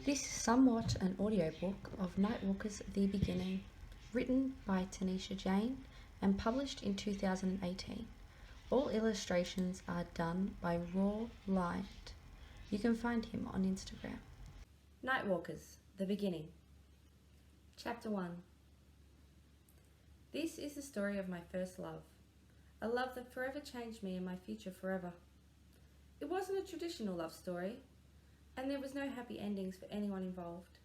This is somewhat an audiobook of Nightwalkers The Beginning, written by Taneshia Jayne and published in 2018. All illustrations are done by RAWLINED. You can find him on Instagram. Nightwalkers The Beginning. Chapter 1. This is the story of my first love, a love that forever changed me and my future forever. It wasn't a traditional love story, and there was no happy endings for anyone involved.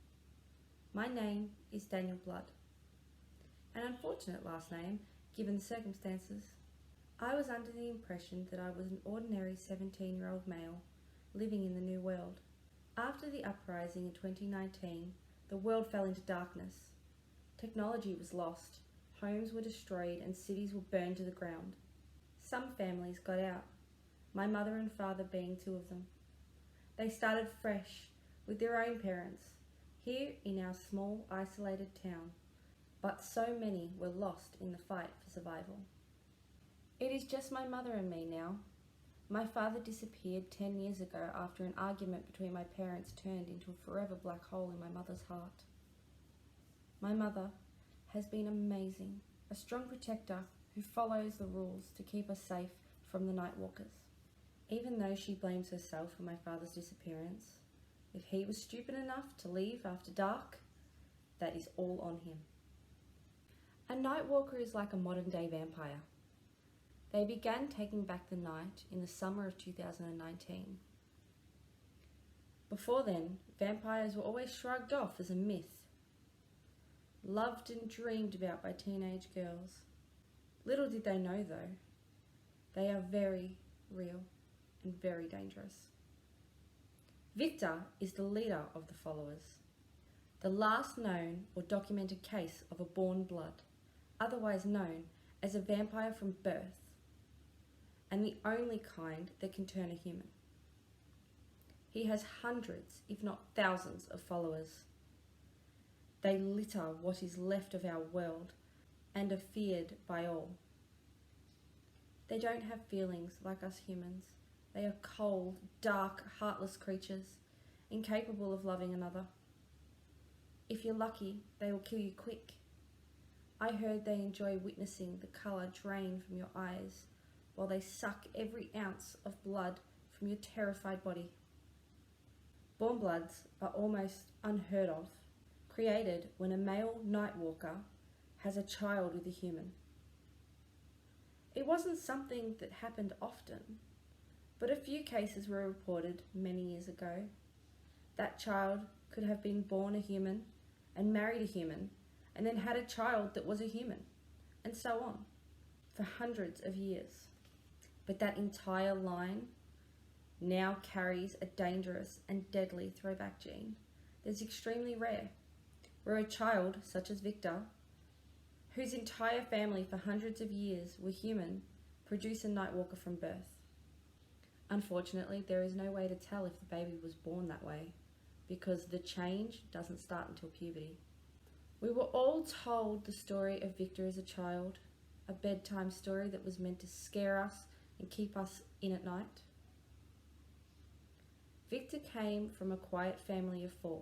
My name is Daniel Blood, an unfortunate last name given the circumstances. I was under the impression that I was an ordinary 17-year-old male living in the new world. After the uprising in 2019, the world fell into darkness. Technology was lost, homes were destroyed and cities were burned to the ground. Some families got out, my mother and father being two of them. They started fresh with their own parents, here in our small, isolated town, but so many were lost in the fight for survival. It is just my mother and me now. My father disappeared 10 years ago after an argument between my parents turned into a forever black hole in my mother's heart. My mother has been amazing, a strong protector who follows the rules to keep us safe from the Nightwalkers. Even though she blames herself for my father's disappearance, if he was stupid enough to leave after dark, that is all on him. A Nightwalker is like a modern-day vampire. They began taking back the night in the summer of 2019. Before then, vampires were always shrugged off as a myth, loved and dreamed about by teenage girls. Little did they know, though, they are very real and very dangerous. Victor is the leader of the followers, the last known or documented case of a born blood, otherwise known as a vampire from birth, and the only kind that can turn a human. He has hundreds, if not thousands, of followers. They litter what is left of our world and are feared by all. They don't have feelings like us humans. They are cold, dark, heartless creatures, incapable of loving another. If you're lucky, they will kill you quick. I heard they enjoy witnessing the colour drain from your eyes while they suck every ounce of blood from your terrified body. Born bloods are almost unheard of, created when a male Nightwalker has a child with a human. It wasn't something that happened often, but a few cases were reported many years ago. That child could have been born a human and married a human and then had a child that was a human, and so on, for hundreds of years. But that entire line now carries a dangerous and deadly throwback gene that's extremely rare, where a child, such as Victor, whose entire family for hundreds of years were human, produce a Nightwalker from birth. Unfortunately, there is no way to tell if the baby was born that way, because the change doesn't start until puberty. We were all told the story of Victor as a child, a bedtime story that was meant to scare us and keep us in at night. Victor came from a quiet family of four: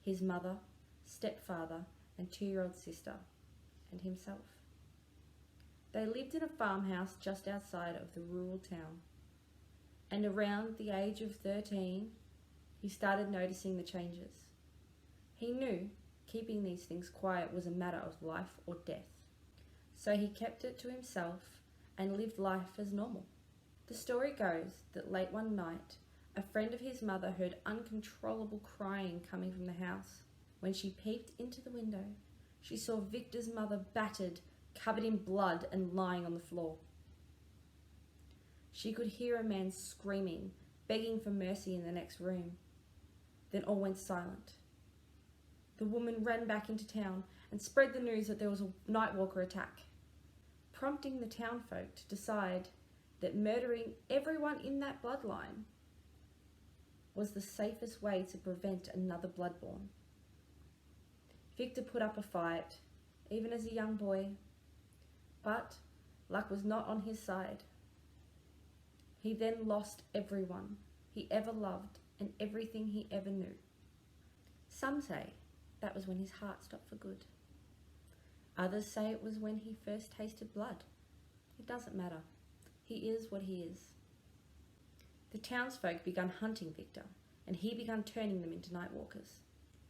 his mother, stepfather, and 2-year-old sister, and himself. They lived in a farmhouse just outside of the rural town. And around the age of 13, he started noticing the changes. He knew keeping these things quiet was a matter of life or death, so he kept it to himself and lived life as normal. The story goes that late one night, a friend of his mother heard uncontrollable crying coming from the house. When she peeped into the window, she saw Victor's mother battered, covered in blood, and lying on the floor. She could hear a man screaming, begging for mercy in the next room. Then all went silent. The woman ran back into town and spread the news that there was a Nightwalker attack, prompting the townfolk to decide that murdering everyone in that bloodline was the safest way to prevent another bloodborne. Victor put up a fight, even as a young boy, but luck was not on his side. He then lost everyone he ever loved and everything he ever knew. Some say that was when his heart stopped for good. Others say it was when he first tasted blood. It doesn't matter. He is what he is. The townsfolk began hunting Victor, and he began turning them into nightwalkers,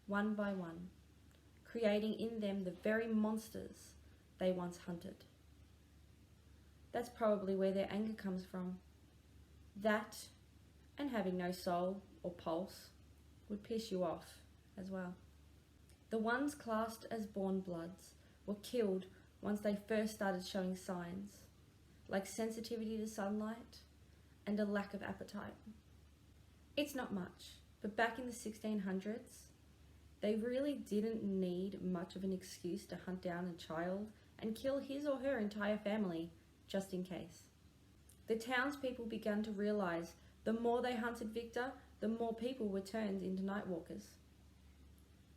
one by one, creating in them the very monsters they once hunted. That's probably where their anger comes from. That, and having no soul or pulse, would piss you off as well. The ones classed as born bloods were killed once they first started showing signs, like sensitivity to sunlight and a lack of appetite. It's not much, but back in the 1600s, they really didn't need much of an excuse to hunt down a child and kill his or her entire family, just in case. The townspeople began to realise the more they hunted Victor, the more people were turned into nightwalkers.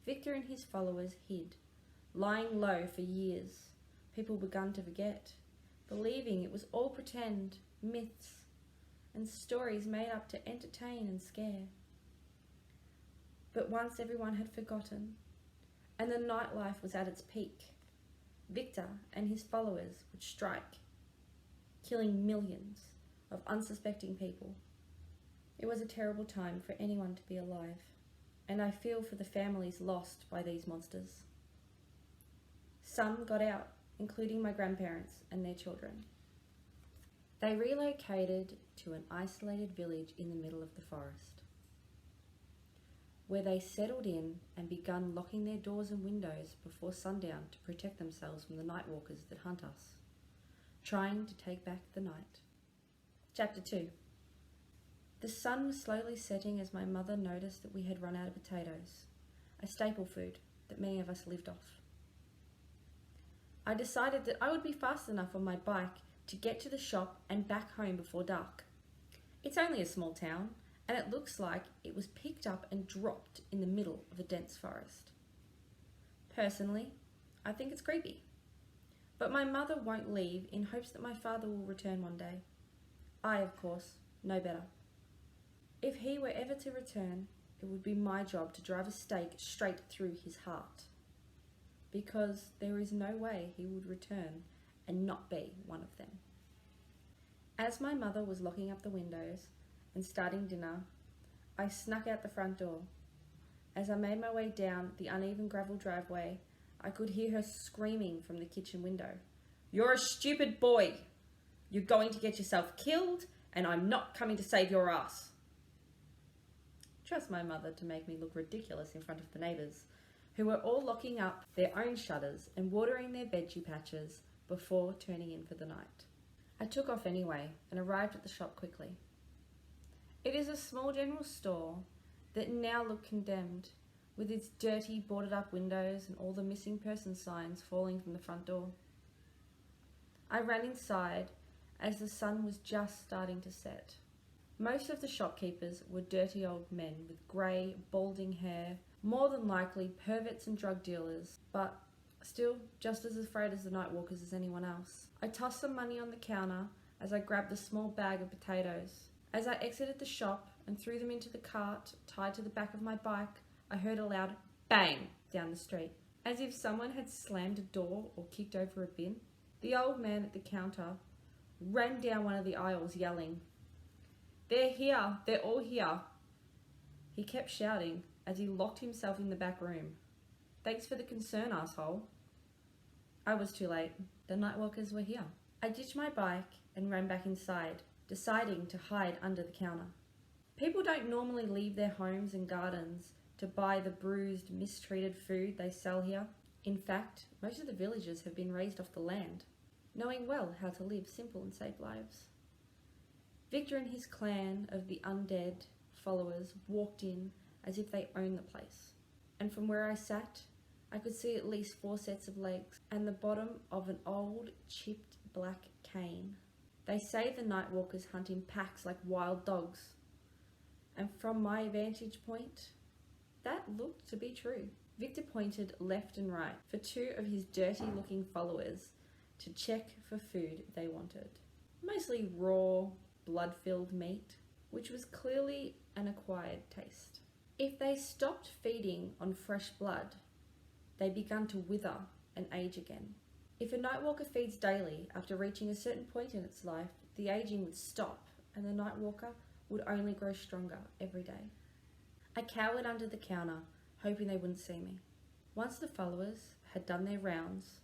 Victor and his followers hid, lying low for years. People began to forget, believing it was all pretend, myths, and stories made up to entertain and scare. But once everyone had forgotten, and the nightlife was at its peak, Victor and his followers would strike, killing millions of unsuspecting people. It was a terrible time for anyone to be alive, and I feel for the families lost by these monsters. Some got out, including my grandparents and their children. They relocated to an isolated village in the middle of the forest, where they settled in and begun locking their doors and windows before sundown to protect themselves from the nightwalkers that hunt us, trying to take back the night. Chapter 2. The sun was slowly setting as my mother noticed that we had run out of potatoes, a staple food that many of us lived off. I decided that I would be fast enough on my bike to get to the shop and back home before dark. It's only a small town, and it looks like it was picked up and dropped in the middle of a dense forest. Personally, I think it's creepy. But my mother won't leave in hopes that my father will return one day. I, of course, know better. If he were ever to return, it would be my job to drive a stake straight through his heart, because there is no way he would return and not be one of them. As my mother was locking up the windows and starting dinner, I snuck out the front door. As I made my way down the uneven gravel driveway, I could hear her screaming from the kitchen window, "You're a stupid boy! You're going to get yourself killed, and I'm not coming to save your ass." Trust my mother to make me look ridiculous in front of the neighbours, who were all locking up their own shutters and watering their veggie patches before turning in for the night. I took off anyway and arrived at the shop quickly. It is a small general store that now looked condemned, with its dirty, boarded-up windows and all the missing person signs falling from the front door. I ran inside as the sun was just starting to set. Most of the shopkeepers were dirty old men with grey, balding hair, more than likely perverts and drug dealers, but still just as afraid as the nightwalkers as anyone else. I tossed some money on the counter as I grabbed a small bag of potatoes. As I exited the shop and threw them into the cart tied to the back of my bike, I heard a loud bang down the street, as if someone had slammed a door or kicked over a bin. The old man at the counter ran down one of the aisles yelling, "They're here! They're all here!" He kept shouting as he locked himself in the back room. "Thanks for the concern, asshole." I was too late. The nightwalkers were here. I ditched my bike and ran back inside, deciding to hide under the counter. People don't normally leave their homes and gardens to buy the bruised, mistreated food they sell here. In fact, most of the villagers have been raised off the land, knowing well how to live simple and safe lives. Victor and his clan of the undead followers walked in as if they owned the place, and from where I sat, I could see at least 4 sets of legs and the bottom of an old, chipped black cane. They say the nightwalkers hunt in packs like wild dogs, and from my vantage point, that looked to be true. Victor pointed left and right for 2 of his dirty-looking followers to check for food they wanted. Mostly raw, blood-filled meat, which was clearly an acquired taste. If they stopped feeding on fresh blood, they began to wither and age again. If a Nightwalker feeds daily, after reaching a certain point in its life, the aging would stop and the Nightwalker would only grow stronger every day. I cowered under the counter, hoping they wouldn't see me. Once the followers had done their rounds,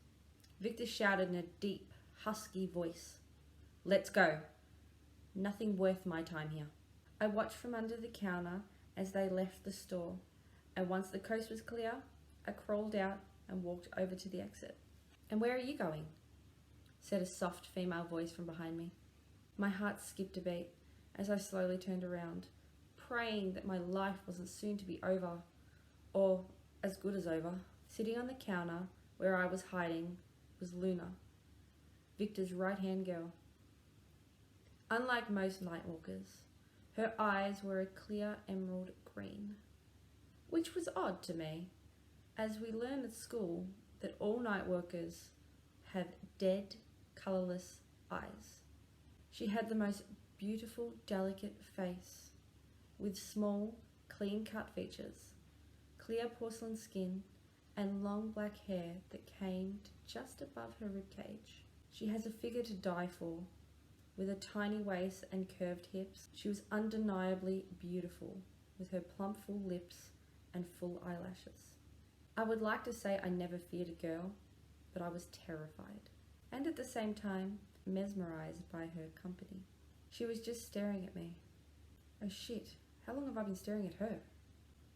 Victor shouted in a deep, husky voice, "Let's go. Nothing worth my time here." I watched from under the counter as they left the store, and once the coast was clear, I crawled out and walked over to the exit. "And where are you going?" said a soft female voice from behind me. My heart skipped a beat as I slowly turned around, praying that my life wasn't soon to be over, or as good as over. Sitting on the counter where I was hiding was Luna, Victor's right-hand girl. Unlike most Nightwalkers, her eyes were a clear emerald green, which was odd to me, as we learned at school that all Nightwalkers have dead, colourless eyes. She had the most beautiful, delicate face, with small, clean-cut features, clear porcelain skin, and long black hair that came to just above her ribcage. She has a figure to die for. With a tiny waist and curved hips, she was undeniably beautiful, with her plump full lips and full eyelashes. I would like to say I never feared a girl, but I was terrified, and at the same time, mesmerized by her company. She was just staring at me. Oh shit, how long have I been staring at her?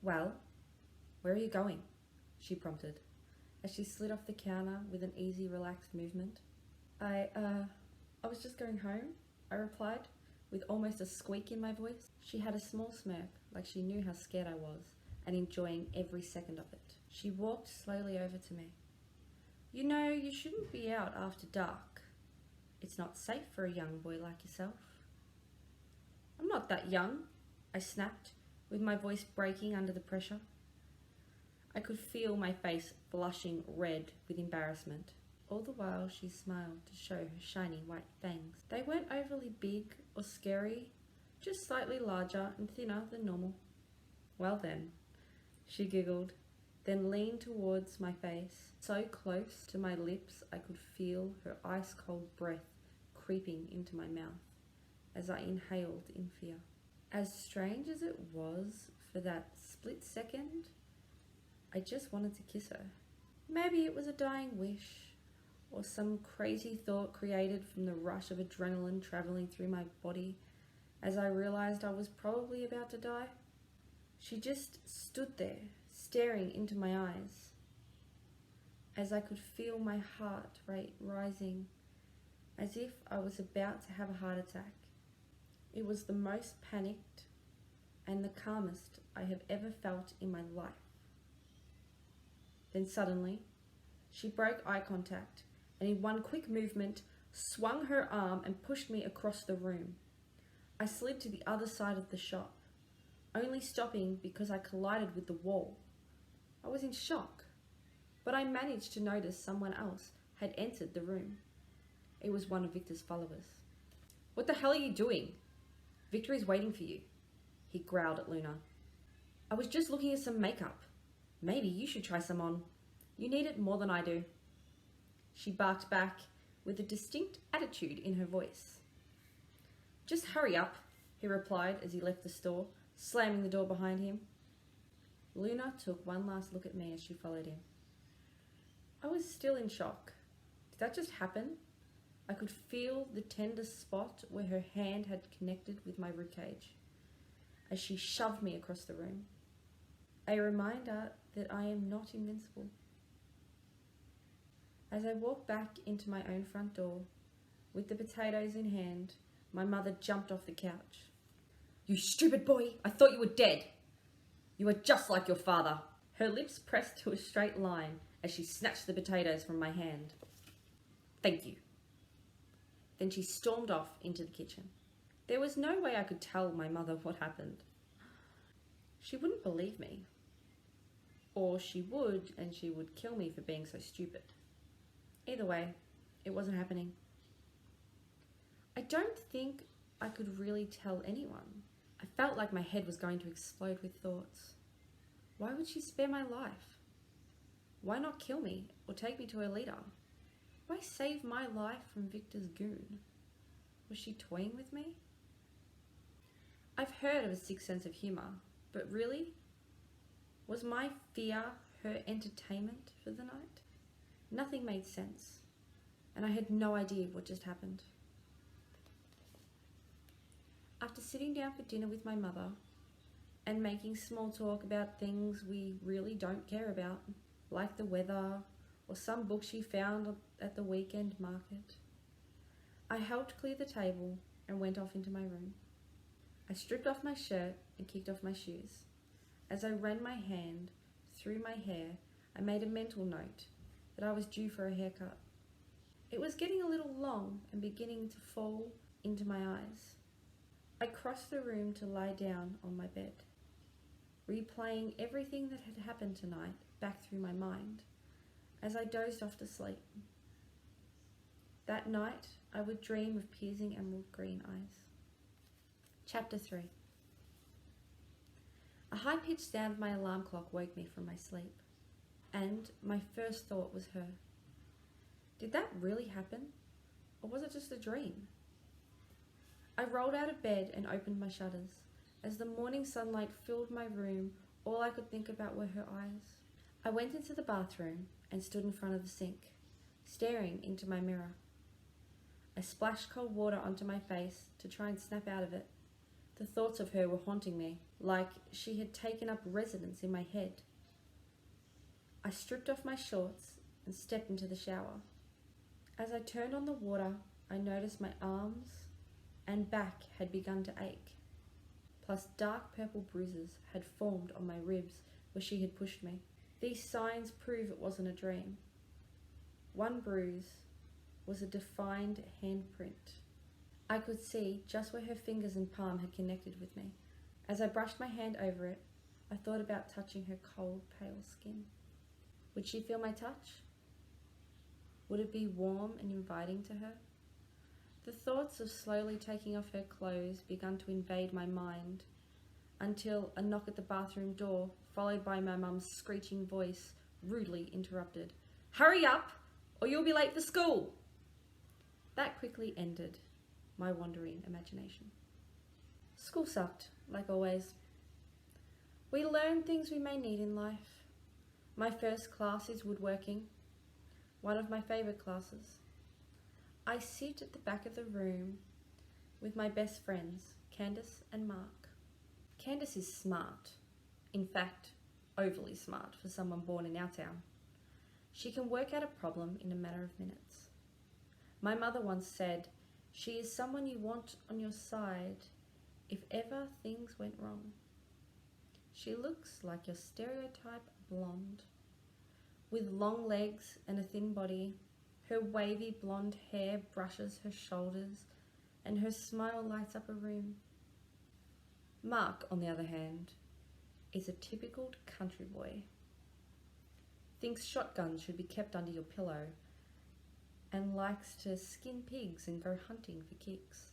"Well, where are you going?" she prompted, as she slid off the counter with an easy, relaxed movement. I was just going home," I replied, with almost a squeak in my voice. She had a small smirk, like she knew how scared I was, and enjoying every second of it. She walked slowly over to me. "You know, you shouldn't be out after dark. It's not safe for a young boy like yourself." "I'm not that young," I snapped, with my voice breaking under the pressure. I could feel my face flushing red with embarrassment. All the while she smiled to show her shiny white fangs. They weren't overly big or scary, just slightly larger and thinner than normal. "Well then," she giggled, then leaned towards my face, so close to my lips I could feel her ice-cold breath creeping into my mouth as I inhaled in fear. As strange as it was for that split second, I just wanted to kiss her. Maybe it was a dying wish, or some crazy thought created from the rush of adrenaline traveling through my body as I realized I was probably about to die. She just stood there, staring into my eyes, as I could feel my heart rate rising, as if I was about to have a heart attack. It was the most panicked and the calmest I have ever felt in my life. Then suddenly, she broke eye contact and in one quick movement swung her arm and pushed me across the room. I slid to the other side of the shop, only stopping because I collided with the wall. I was in shock, but I managed to notice someone else had entered the room. It was one of Victor's followers. "What the hell are you doing? Victor is waiting for you," he growled at Luna. "I was just looking at some makeup. Maybe you should try some on. You need it more than I do." She barked back with a distinct attitude in her voice. "Just hurry up," he replied as he left the store, slamming the door behind him. Luna took one last look at me as she followed him. I was still in shock. Did that just happen? I could feel the tender spot where her hand had connected with my ribcage as she shoved me across the room. A reminder that I am not invincible. As I walked back into my own front door, with the potatoes in hand, my mother jumped off the couch. "You stupid boy! I thought you were dead! You are just like your father!" Her lips pressed to a straight line as she snatched the potatoes from my hand. "Thank you." Then she stormed off into the kitchen. There was no way I could tell my mother what happened. She wouldn't believe me. Or she would, and she would kill me for being so stupid. Either way, it wasn't happening. I don't think I could really tell anyone. I felt like my head was going to explode with thoughts. Why would she spare my life? Why not kill me or take me to her leader? Why save my life from Victor's goon? Was she toying with me? I've heard of a sick sense of humour, but really? Was my fear her entertainment for the night? Nothing made sense, and I had no idea what just happened. After sitting down for dinner with my mother and making small talk about things we really don't care about, like the weather or some book she found at the weekend market, I helped clear the table and went off into my room. I stripped off my shirt and kicked off my shoes. As I ran my hand through my hair, I made a mental note that I was due for a haircut. It was getting a little long and beginning to fall into my eyes. I crossed the room to lie down on my bed, replaying everything that had happened tonight back through my mind as I dozed off to sleep. That night, I would dream of piercing emerald green eyes. Chapter 3. A high-pitched sound of my alarm clock woke me from my sleep, and my first thought was her. Did that really happen, or was it just a dream? I rolled out of bed and opened my shutters. As the morning sunlight filled my room, all I could think about were her eyes. I went into the bathroom and stood in front of the sink, staring into my mirror. I splashed cold water onto my face to try and snap out of it. The thoughts of her were haunting me, like she had taken up residence in my head. I stripped off my shorts and stepped into the shower. As I turned on the water, I noticed my arms and back had begun to ache, plus dark purple bruises had formed on my ribs where she had pushed me. These signs prove it wasn't a dream. One bruise was a defined handprint. I could see just where her fingers and palm had connected with me. As I brushed my hand over it, I thought about touching her cold, pale skin. Would she feel my touch? Would it be warm and inviting to her? The thoughts of slowly taking off her clothes began to invade my mind, until a knock at the bathroom door, followed by my mum's screeching voice, rudely interrupted. "Hurry up, or you'll be late for school!" That quickly ended my wandering imagination. School sucked, like always. We learn things we may need in life. My first class is woodworking, one of my favourite classes. I sit at the back of the room with my best friends, Candace and Mark. Candace is smart, in fact, overly smart for someone born in our town. She can work out a problem in a matter of minutes. My mother once said, she is someone you want on your side if ever things went wrong. She looks like your stereotype blonde, with long legs and a thin body. Her wavy blonde hair brushes her shoulders, and her smile lights up a room. Mark, on the other hand, is a typical country boy. Thinks shotguns should be kept under your pillow, and likes to skin pigs and go hunting for kicks.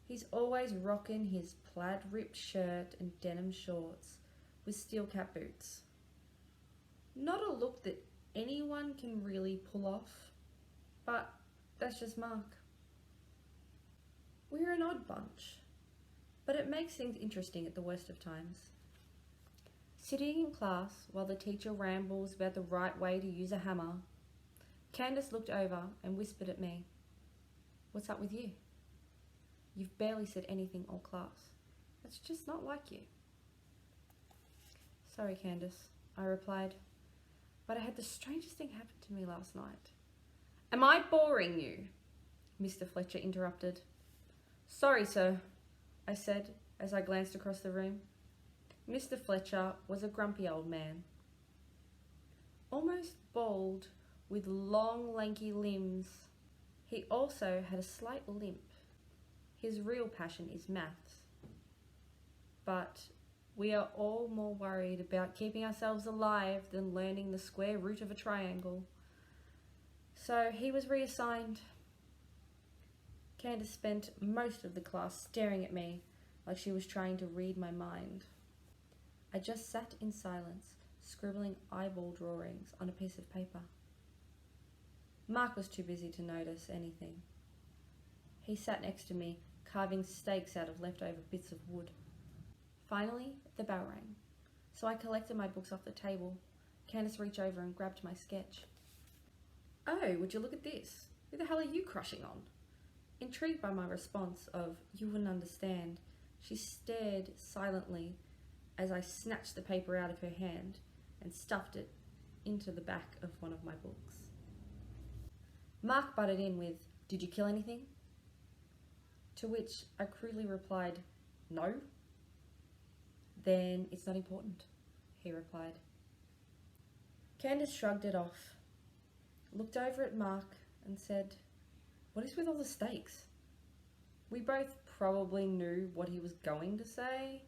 He's always rocking his plaid ripped shirt and denim shorts with steel cap boots. Not a look that anyone can really pull off, but that's just Mark. We're an odd bunch, but it makes things interesting at the worst of times. Sitting in class while the teacher rambles about the right way to use a hammer, Candace looked over and whispered at me, "What's up with you? You've barely said anything all class. That's just not like you." "Sorry, Candace," I replied, "but I had the strangest thing happen to me last night." "Am I boring you?" Mr. Fletcher interrupted. "Sorry, sir," I said as I glanced across the room. Mr. Fletcher was a grumpy old man, almost bald, with long, lanky limbs. He also had a slight limp. His real passion is maths. But we are all more worried about keeping ourselves alive than learning the square root of a triangle. So he was reassigned. Candace spent most of the class staring at me like she was trying to read my mind. I just sat in silence, scribbling eyeball drawings on a piece of paper. Mark was too busy to notice anything. He sat next to me, carving steaks out of leftover bits of wood. Finally, the bell rang, so I collected my books off the table. Candace reached over and grabbed my sketch. "Oh, would you look at this? Who the hell are you crushing on?" Intrigued by my response of, "You wouldn't understand," she stared silently as I snatched the paper out of her hand and stuffed it into the back of one of my books. Mark butted in with, "Did you kill anything?" To which I crudely replied, "No." "Then it's not important," he replied. Candace shrugged it off, looked over at Mark and said, "What is with all the steaks?" We both probably knew what he was going to say,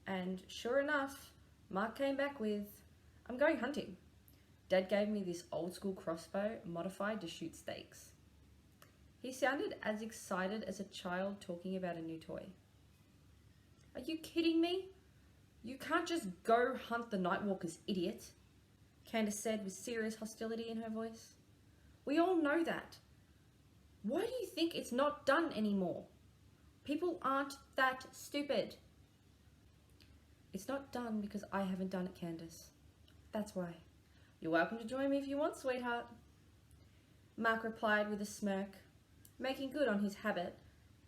and sure enough, Mark came back with, "I'm going hunting. Dad gave me this old school crossbow modified to shoot steaks." He sounded as excited as a child talking about a new toy. "Are you kidding me? You can't just go hunt the Nightwalkers, idiot," Candace said with serious hostility in her voice. "We all know that. Why do you think it's not done anymore? People aren't that stupid." "It's not done because I haven't done it, Candace. That's why. You're welcome to join me if you want, sweetheart." Mark replied with a smirk, making good on his habit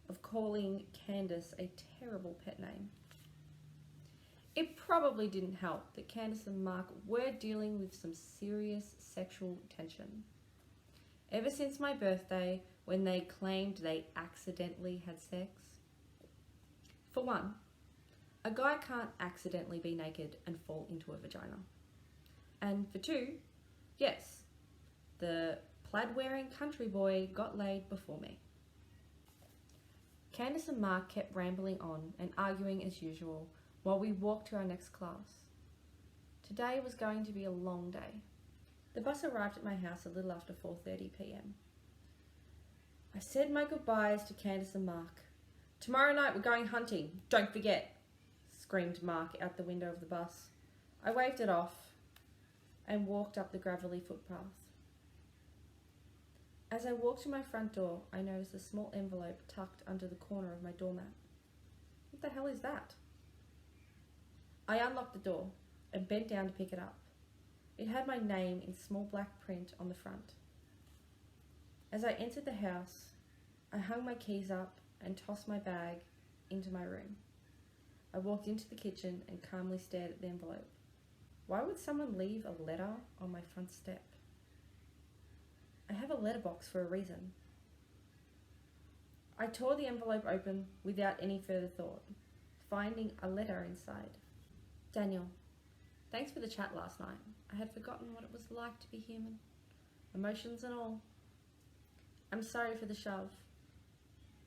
of calling Candace a terrible pet name. It probably didn't help that Candace and Mark were dealing with some serious sexual tension. Ever since my birthday, when they claimed they accidentally had sex. For one, a guy can't accidentally be naked and fall into a vagina. And for two, yes, the plaid-wearing country boy got laid before me. Candace and Mark kept rambling on and arguing as usual while we walked to our next class. Today was going to be a long day. The bus arrived at my house a little after 4:30 p.m. I said my goodbyes to Candace and Mark. "Tomorrow night we're going hunting, don't forget," screamed Mark out the window of the bus. I waved it off and walked up the gravelly footpath. As I walked to my front door, I noticed a small envelope tucked under the corner of my doormat. What the hell is that? I unlocked the door and bent down to pick it up. It had my name in small black print on the front. As I entered the house, I hung my keys up and tossed my bag into my room. I walked into the kitchen and calmly stared at the envelope. Why would someone leave a letter on my front step? I have a letterbox for a reason. I tore the envelope open without any further thought, finding a letter inside. "Daniel, thanks for the chat last night. I had forgotten what it was like to be human, emotions and all. I'm sorry for the shove.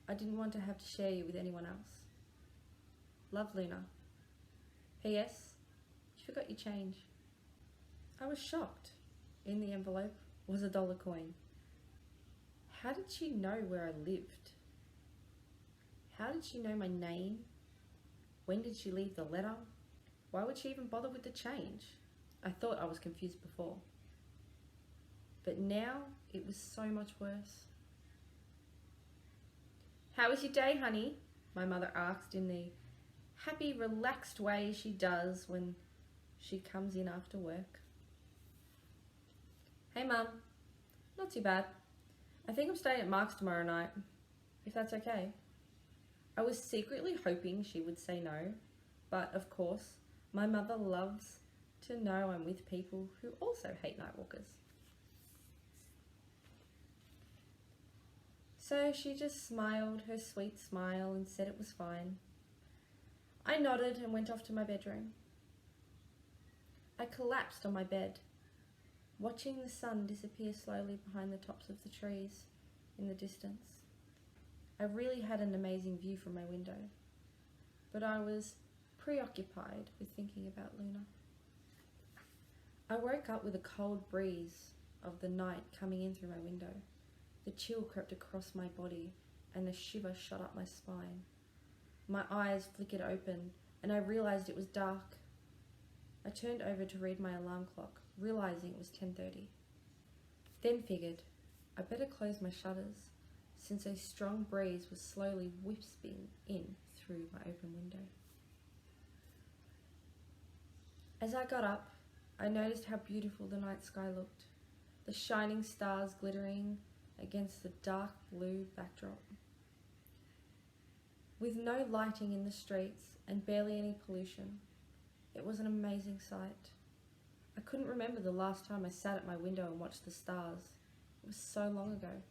I didn't want to have to share you with anyone else. Love, Luna. P.S. You forgot your change." I was shocked. In the envelope was a $1 coin. How did she know where I lived? How did she know my name? When did she leave the letter? Why would she even bother with the change? I thought I was confused before. But now it was so much worse. "How was your day, honey?" my mother asked in the happy, relaxed way she does when she comes in after work. "Hey, Mum. Not too bad. I think I'm staying at Mark's tomorrow night, if that's okay." I was secretly hoping she would say no, but of course, my mother loves to know I'm with people who also hate Nightwalkers. So she just smiled her sweet smile and said it was fine. I nodded and went off to my bedroom. I collapsed on my bed, watching the sun disappear slowly behind the tops of the trees in the distance. I really had an amazing view from my window, but I was preoccupied with thinking about Luna. I woke up with a cold breeze of the night coming in through my window. The chill crept across my body and a shiver shot up my spine. My eyes flickered open and I realized it was dark. I turned over to read my alarm clock, realising it was 10:30. Then figured, I better close my shutters, since a strong breeze was slowly whispering in through my open window. As I got up, I noticed how beautiful the night sky looked, the shining stars glittering against the dark blue backdrop. With no lighting in the streets and barely any pollution, it was an amazing sight. I couldn't remember the last time I sat at my window and watched the stars. It was so long ago.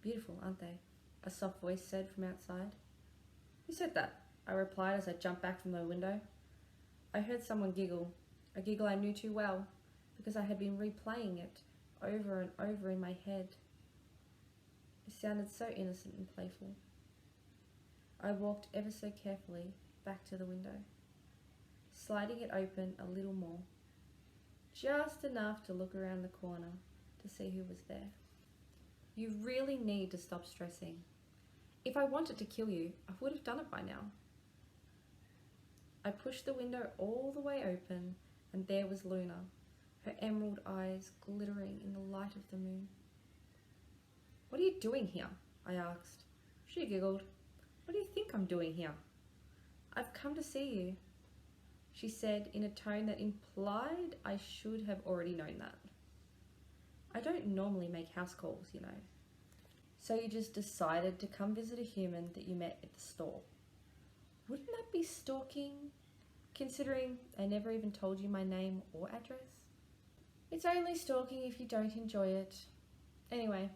Beautiful, aren't they? A soft voice said from outside. Who said that? I replied as I jumped back from the window. I heard someone giggle, a giggle I knew too well, because I had been replaying it over and over in my head. It sounded so innocent and playful. I walked ever so carefully back to the window, sliding it open a little more, just enough to look around the corner to see who was there. You really need to stop stressing. If I wanted to kill you, I would have done it by now. I pushed the window all the way open, and there was Luna, her emerald eyes glittering in the light of the moon. What are you doing here? I asked. She giggled. What do you think I'm doing here? I've come to see you, she said in a tone that implied I should have already known that. I don't normally make house calls, you know. So you just decided to come visit a human that you met at the store. Wouldn't that be stalking, considering I never even told you my name or address? It's only stalking if you don't enjoy it. Anyway,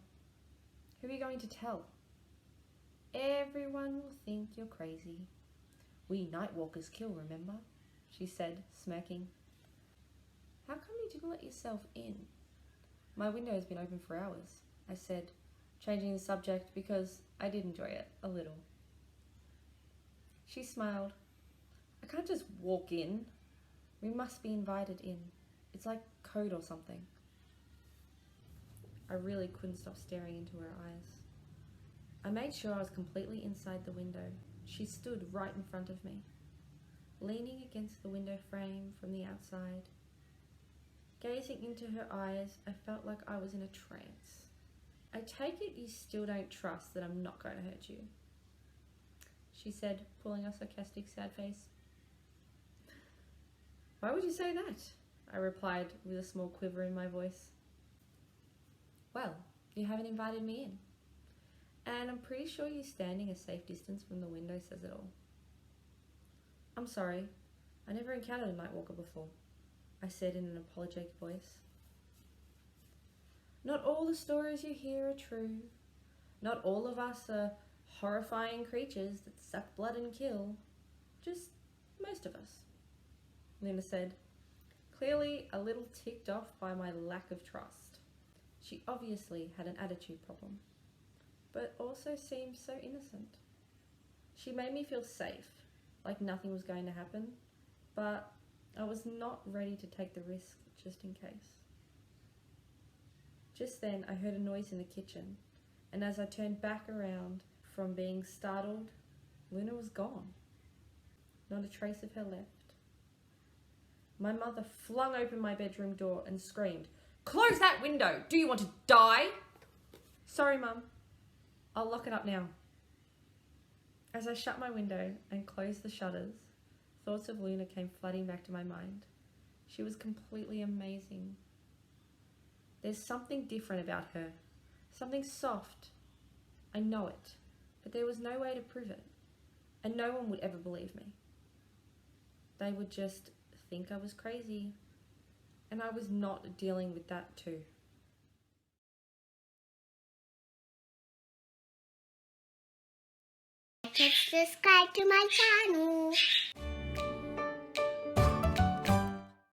who are you going to tell? Everyone will think you're crazy. We Nightwalkers kill, remember? She said, smirking. How come you didn't let yourself in? My window has been open for hours, I said, changing the subject because I did enjoy it a little. She smiled. I can't just walk in. We must be invited in. It's like code or something. I really couldn't stop staring into her eyes. I made sure I was completely inside the window. She stood right in front of me, leaning against the window frame from the outside. Gazing into her eyes, I felt like I was in a trance. I take it you still don't trust that I'm not going to hurt you, she said, pulling a sarcastic sad face. Why would you say that? I replied with a small quiver in my voice. Well, you haven't invited me in. And I'm pretty sure you standing a safe distance from the window says it all. I'm sorry, I never encountered a Nightwalker before, I said in an apologetic voice. Not all the stories you hear are true. Not all of us are horrifying creatures that suck blood and kill. Just most of us, Luna said, clearly a little ticked off by my lack of trust. She obviously had an attitude problem, but also seemed so innocent. She made me feel safe, like nothing was going to happen, but I was not ready to take the risk just in case. Just then I heard a noise in the kitchen, and as I turned back around from being startled, Luna was gone. Not a trace of her left. My mother flung open my bedroom door and screamed, "Close that window! Do you want to die?" Sorry, Mum. I'll lock it up now. As I shut my window and closed the shutters, thoughts of Luna came flooding back to my mind. She was completely amazing. There's something different about her, something soft. I know it, but there was no way to prove it, and no one would ever believe me. They would just think I was crazy, and I was not dealing with that too. Subscribe to my channel.